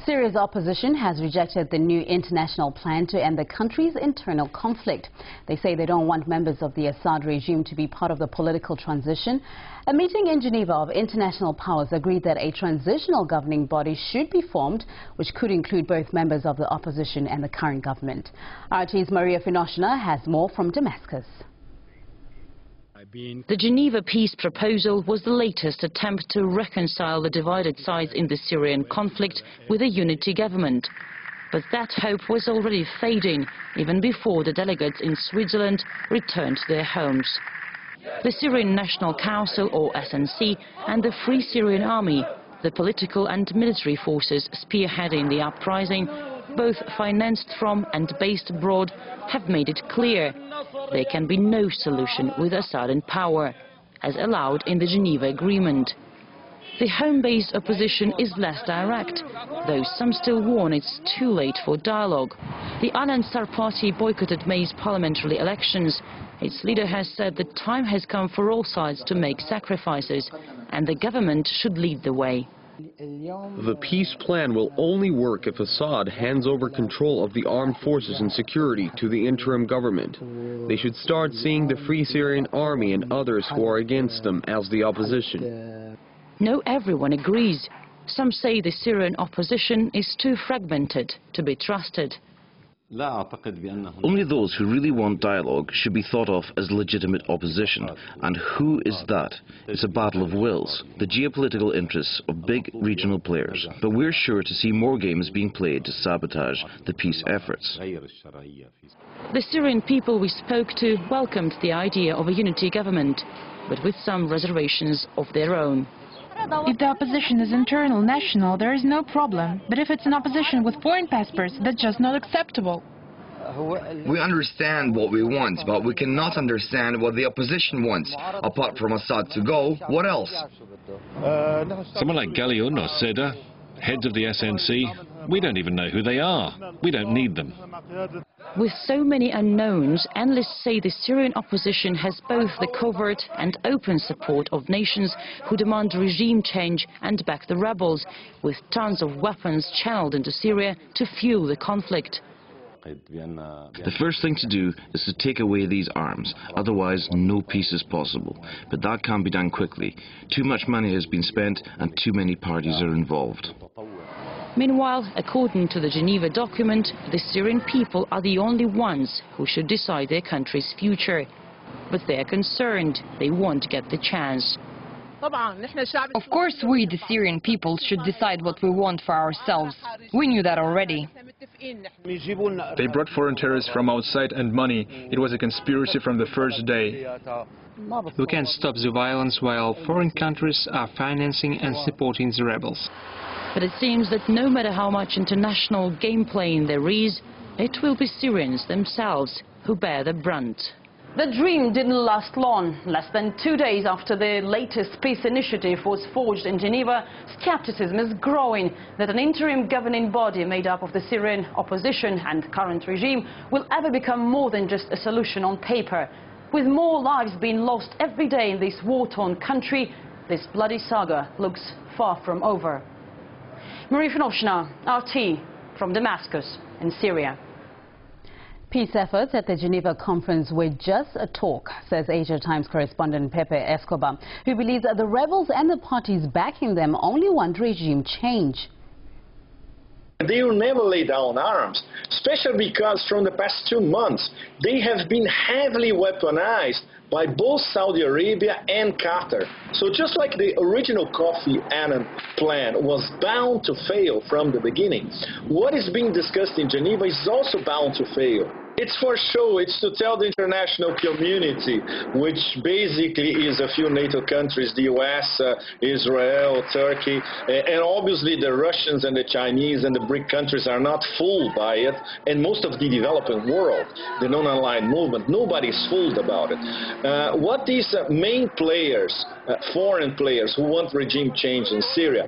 Syria's opposition has rejected the new international plan to end the country's internal conflict. They say they don't want members of the Assad regime to be part of the political transition. A meeting in Geneva of international powers agreed that a transitional governing body should be formed, which could include both members of the opposition and the current government. RT's Maria Finoshna has more from Damascus. The Geneva peace proposal was the latest attempt to reconcile the divided sides in the Syrian conflict with a unity government. But that hope was already fading, even before the delegates in Switzerland returned to their homes. The Syrian National Council, or SNC, and the Free Syrian Army, the political and military forces spearheading the uprising, both financed from and based abroad, have made it clear there can be no solution with Assad in power, as allowed in the Geneva Agreement. The home-based opposition is less direct, though some still warn it's too late for dialogue. The Al-Ansar party boycotted May's parliamentary elections. Its leader has said the time has come for all sides to make sacrifices, and the government should lead the way. The peace plan will only work if Assad hands over control of the armed forces and security to the interim government. They should start seeing the Free Syrian Army and others who are against them as the opposition. No, everyone agrees. Some say the Syrian opposition is too fragmented to be trusted. Only those who really want dialogue should be thought of as legitimate opposition. And who is that? It's a battle of wills, the geopolitical interests of big regional players. But we're sure to see more games being played to sabotage the peace efforts. The Syrian people we spoke to welcomed the idea of a unity government, but with some reservations of their own. If the opposition is internal, national, there is no problem. But if it's an opposition with foreign passports, that's just not acceptable. We understand what we want, but we cannot understand what the opposition wants. Apart from Assad to go, what else? Someone like Galiun or Seda, heads of the SNC, we don't even know who they are. We don't need them. With so many unknowns, analysts say the Syrian opposition has both the covert and open support of nations who demand regime change and back the rebels, with tons of weapons channeled into Syria to fuel the conflict. The first thing to do is to take away these arms, otherwise no peace is possible. But that can't be done quickly. Too much money has been spent and too many parties are involved. Meanwhile, according to the Geneva document, the Syrian people are the only ones who should decide their country's future. But they're concerned they won't get the chance. Of course we, the Syrian people, should decide what we want for ourselves. We knew that already. They brought foreign terrorists from outside and money. It was a conspiracy from the first day. We can't stop the violence while foreign countries are financing and supporting the rebels. But it seems that no matter how much international game playing there is, it will be Syrians themselves who bear the brunt. The dream didn't last long. Less than 2 days after the latest peace initiative was forged in Geneva, skepticism is growing that an interim governing body made up of the Syrian opposition and current regime will ever become more than just a solution on paper. With more lives being lost every day in this war-torn country, this bloody saga looks far from over. Maria Finoshna, RT, from Damascus in Syria. Peace efforts at the Geneva conference were just a talk, says Asia Times correspondent Pepe Escobar, who believes that the rebels and the parties backing them only want regime change. They will never lay down arms, especially because from the past 2 months they have been heavily weaponized by both Saudi Arabia and Qatar. So just like the original Kofi Annan plan was bound to fail from the beginning, what is being discussed in Geneva is also bound to fail. It's for show, it's to tell the international community, which basically is a few NATO countries, the US, Israel, Turkey, and obviously the Russians and the Chinese and the BRIC countries are not fooled by it, and most of the developing world, the non-aligned movement, nobody's fooled about it. What these main players, foreign players who want regime change in Syria,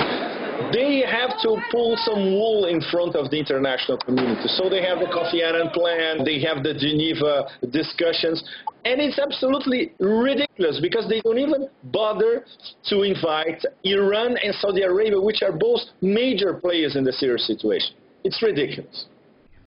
They have to pull some wool in front of the international community. So they have the Kofi Annan plan, they have the Geneva discussions, and it's absolutely ridiculous because they don't even bother to invite Iran and Saudi Arabia, which are both major players in the Syria situation. It's ridiculous.